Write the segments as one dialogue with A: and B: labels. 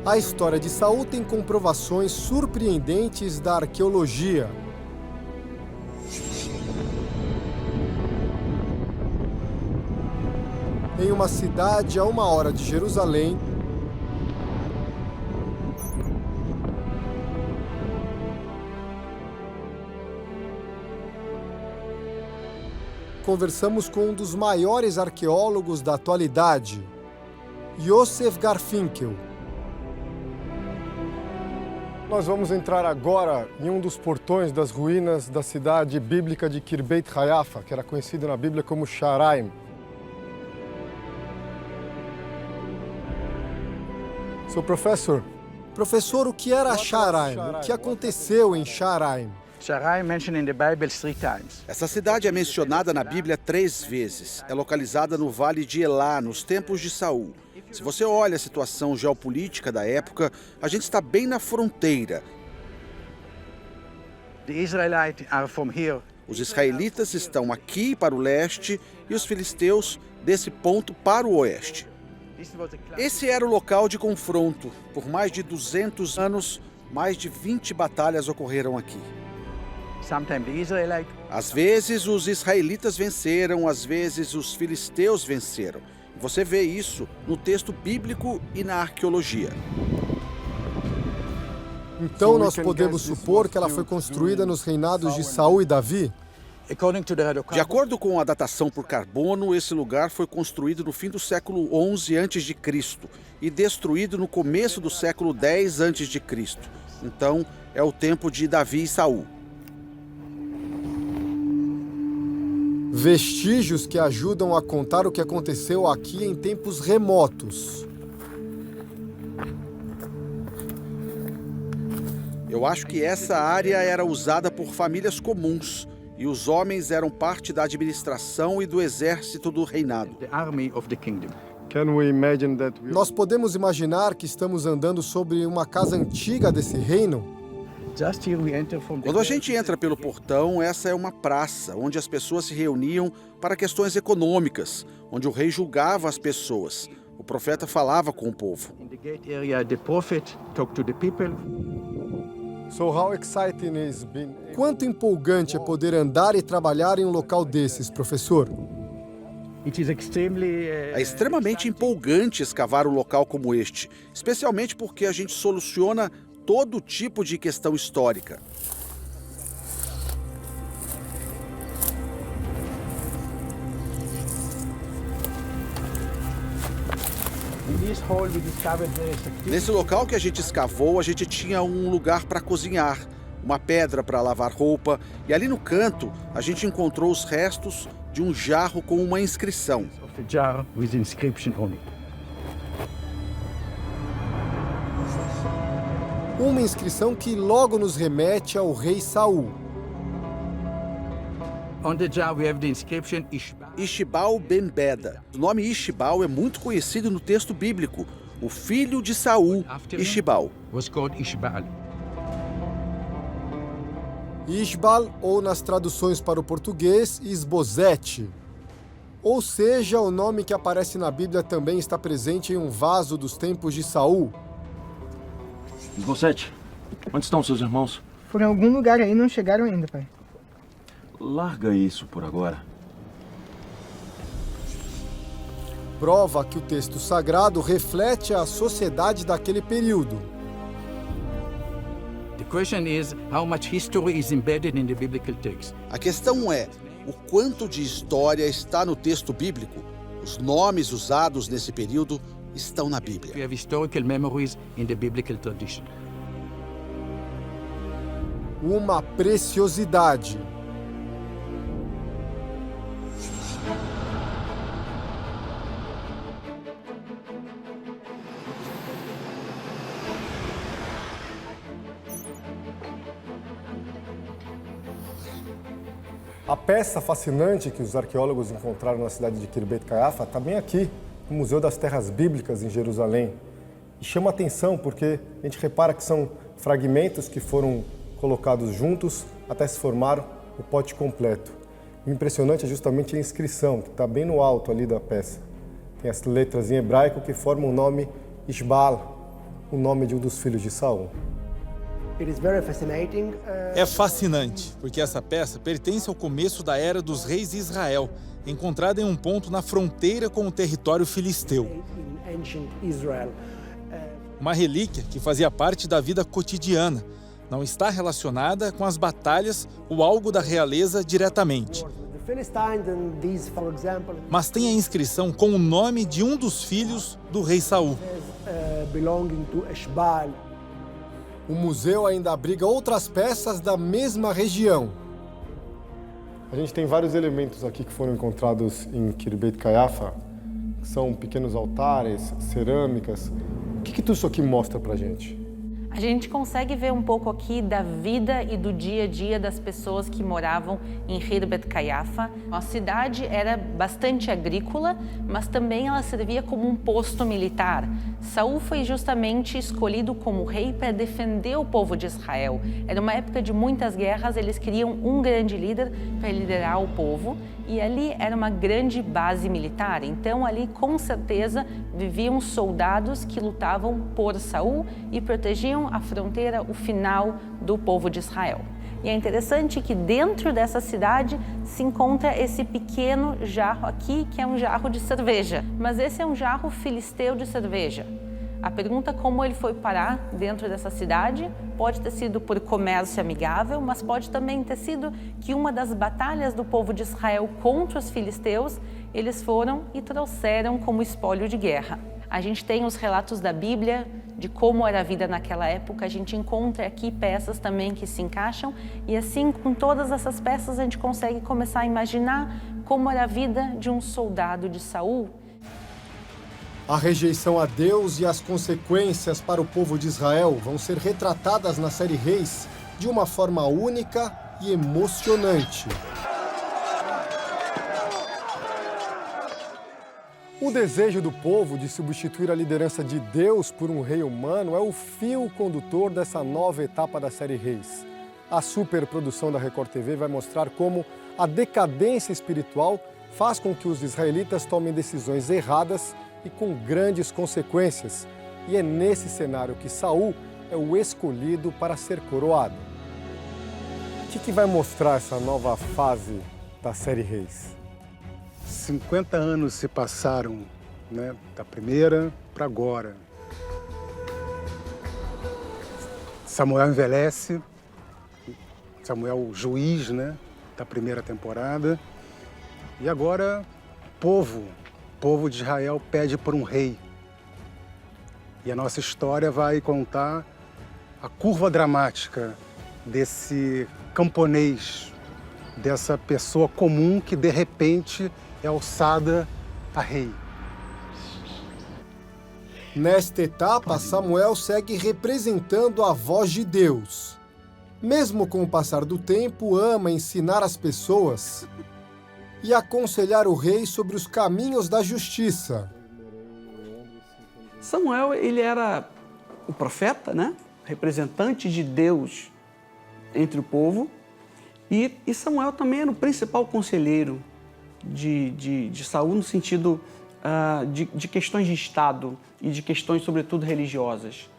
A: A história de Saul tem comprovações surpreendentes da arqueologia. Em uma cidade a 1 hora de Jerusalém, conversamos com um dos maiores arqueólogos da atualidade, Yosef Garfinkel. Nós vamos entrar agora em um dos portões das ruínas da cidade bíblica de Kirbeit Haifa, que era conhecida na Bíblia como Sharaim. So, professor, o que era Sharaim? O que aconteceu em Sharaim?
B: Essa cidade é mencionada na Bíblia 3 vezes. É localizada no Vale de Elá, nos tempos de Saul. Se você olha a situação geopolítica da época, a gente está bem na fronteira. Os israelitas estão aqui para o leste e os filisteus desse ponto para o oeste. Esse era o local de confronto. Por mais de 200 anos, mais de 20 batalhas ocorreram aqui. Às vezes os israelitas venceram, às vezes os filisteus venceram. Você vê isso no texto bíblico e na arqueologia.
A: Então nós podemos supor que ela foi construída nos reinados de Saul e Davi?
B: De acordo com a datação por carbono, esse lugar foi construído no fim do século XI a.C. e destruído no começo do século X a.C. Então, é o tempo de Davi e Saul.
A: Vestígios que ajudam a contar o que aconteceu aqui em tempos remotos.
B: Eu acho que essa área era usada por famílias comuns e os homens eram parte da administração e do exército do reinado.
A: Nós podemos imaginar que estamos andando sobre uma casa antiga desse reino?
B: Quando a gente entra pelo portão, essa é uma praça onde as pessoas se reuniam para questões econômicas, onde o rei julgava as pessoas. O profeta falava com o povo.
A: Quanto empolgante é poder andar e trabalhar em um local desses, professor?
B: É extremamente empolgante escavar um local como este, especialmente porque a gente soluciona todo tipo de questão histórica. Nesse local que a gente escavou, a gente tinha um lugar para cozinhar, uma pedra para lavar roupa, e ali no canto a gente encontrou os restos de um jarro com uma inscrição.
A: Uma inscrição que logo nos remete ao rei Saul.
B: Ishbal ben Beda. O nome Ishbal é muito conhecido no texto bíblico. O filho de Saul, Ishbal.
A: Ishbal, ou nas traduções para o português, Isbosete. Ou seja, o nome que aparece na Bíblia também está presente em um vaso dos tempos de Saul.
C: Isbosete, onde estão seus irmãos?
D: Foram em algum lugar aí e não chegaram ainda, pai.
C: Larga isso por agora.
A: Prova que o texto sagrado reflete a sociedade daquele período.
B: A questão é, o quanto de história está no texto bíblico? Os nomes usados nesse período estão na Bíblia.
A: Uma preciosidade. A peça fascinante que os arqueólogos encontraram na cidade de Kirbeit Haifa está bem aqui, no Museu das Terras Bíblicas, em Jerusalém. E chama atenção porque a gente repara que são fragmentos que foram colocados juntos até se formar o pote completo. O impressionante é justamente a inscrição, que está bem no alto ali da peça. Tem as letras em hebraico que formam o nome Ishbal, o nome de um dos filhos de Saul?
E: É fascinante, porque essa peça pertence ao começo da Era dos Reis de Israel, encontrada em um ponto na fronteira com o território filisteu. Uma relíquia que fazia parte da vida cotidiana, não está relacionada com as batalhas ou algo da realeza diretamente. Mas tem a inscrição com o nome de um dos filhos do rei Saul.
A: O museu ainda abriga outras peças da mesma região. A gente tem vários elementos aqui que foram encontrados em Khirbet Qeiyafa, que são pequenos altares, cerâmicas. O que tudo isso aqui mostra pra gente?
F: A gente consegue ver um pouco aqui da vida e do dia a dia das pessoas que moravam em Khirbet Qeiyafa. A cidade era bastante agrícola, mas também ela servia como um posto militar. Saul foi justamente escolhido como rei para defender o povo de Israel. Era uma época de muitas guerras, eles queriam um grande líder para liderar o povo. E ali era uma grande base militar, então ali com certeza viviam soldados que lutavam por Saul e protegiam a fronteira, o final do povo de Israel. E é interessante que dentro dessa cidade se encontra esse pequeno jarro aqui, que é um jarro de cerveja, mas esse é um jarro filisteu de cerveja. A pergunta como ele foi parar dentro dessa cidade pode ter sido por comércio amigável, mas pode também ter sido que uma das batalhas do povo de Israel contra os filisteus, eles foram e trouxeram como espólio de guerra. A gente tem os relatos da Bíblia de como era a vida naquela época, a gente encontra aqui peças também que se encaixam e assim, com todas essas peças, a gente consegue começar a imaginar como era a vida de um soldado de Saul.
A: A rejeição a Deus e as consequências para o povo de Israel vão ser retratadas na série Reis de uma forma única e emocionante. O desejo do povo de substituir a liderança de Deus por um rei humano é o fio condutor dessa nova etapa da série Reis. A superprodução da Record TV vai mostrar como a decadência espiritual faz com que os israelitas tomem decisões erradas e com grandes consequências. E é nesse cenário que Saul é o escolhido para ser coroado. O que vai mostrar essa nova fase da série Reis?
G: 50 anos se passaram, né, da primeira para agora. Samuel envelhece, Samuel o juiz, né, da primeira temporada. E agora o povo de Israel pede por um rei. E a nossa história vai contar a curva dramática desse camponês, dessa pessoa comum que de repente é alçada a rei.
A: Nesta etapa, Samuel segue representando a voz de Deus. Mesmo com o passar do tempo, ama ensinar as pessoas e aconselhar o rei sobre os caminhos da justiça.
H: Samuel, ele era o profeta, né? Representante de Deus entre o povo. E Samuel também era o principal conselheiro de Saul no sentido de questões de Estado e de questões, sobretudo, religiosas.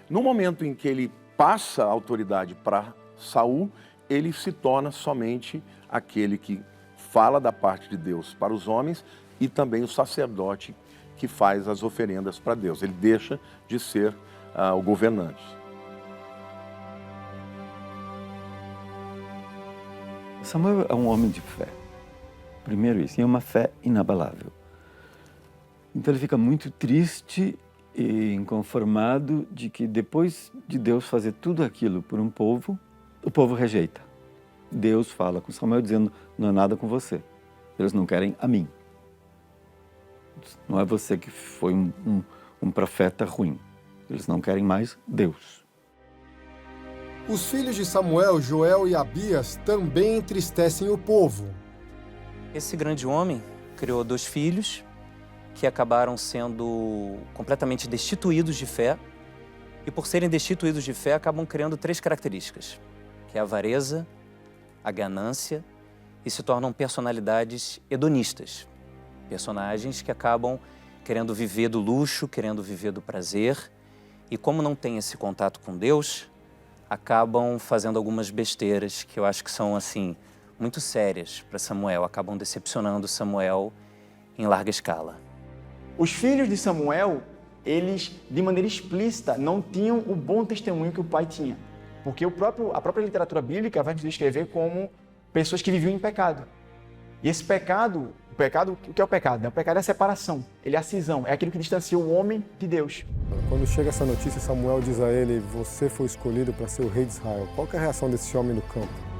C: No momento em que ele passa a autoridade para Saul, ele se torna somente aquele que fala da parte de Deus para os homens e também o sacerdote que faz as oferendas para Deus. Ele deixa de ser o governante.
I: Samuel é um homem de fé. Primeiro isso, e é uma fé inabalável. Então ele fica muito triste e inconformado de que depois de Deus fazer tudo aquilo por um povo, o povo rejeita. Deus fala com Samuel dizendo, não é nada com você. Eles não querem a mim. Não é você que foi um profeta ruim. Eles não querem mais Deus.
A: Os filhos de Samuel, Joel e Abias, também entristecem o povo.
J: Esse grande homem criou 2 filhos que acabaram sendo completamente destituídos de fé e, por serem destituídos de fé, acabam criando 3 características, que é a avareza, a ganância e se tornam personalidades hedonistas, personagens que acabam querendo viver do luxo, querendo viver do prazer E como não tem esse contato com Deus, acabam fazendo algumas besteiras que eu acho que são, assim, muito sérias para Samuel, acabam decepcionando Samuel em larga escala.
K: Os filhos de Samuel, eles, de maneira explícita, não tinham o bom testemunho que o pai tinha. Porque a própria literatura bíblica vai nos descrever como pessoas que viviam em pecado. E esse pecado, o que é o pecado? O pecado é a separação, ele é a cisão, é aquilo que distancia o homem de Deus.
A: Quando chega essa notícia, Samuel diz a ele: você foi escolhido para ser o rei de Israel. Qual que é a reação desse homem no campo?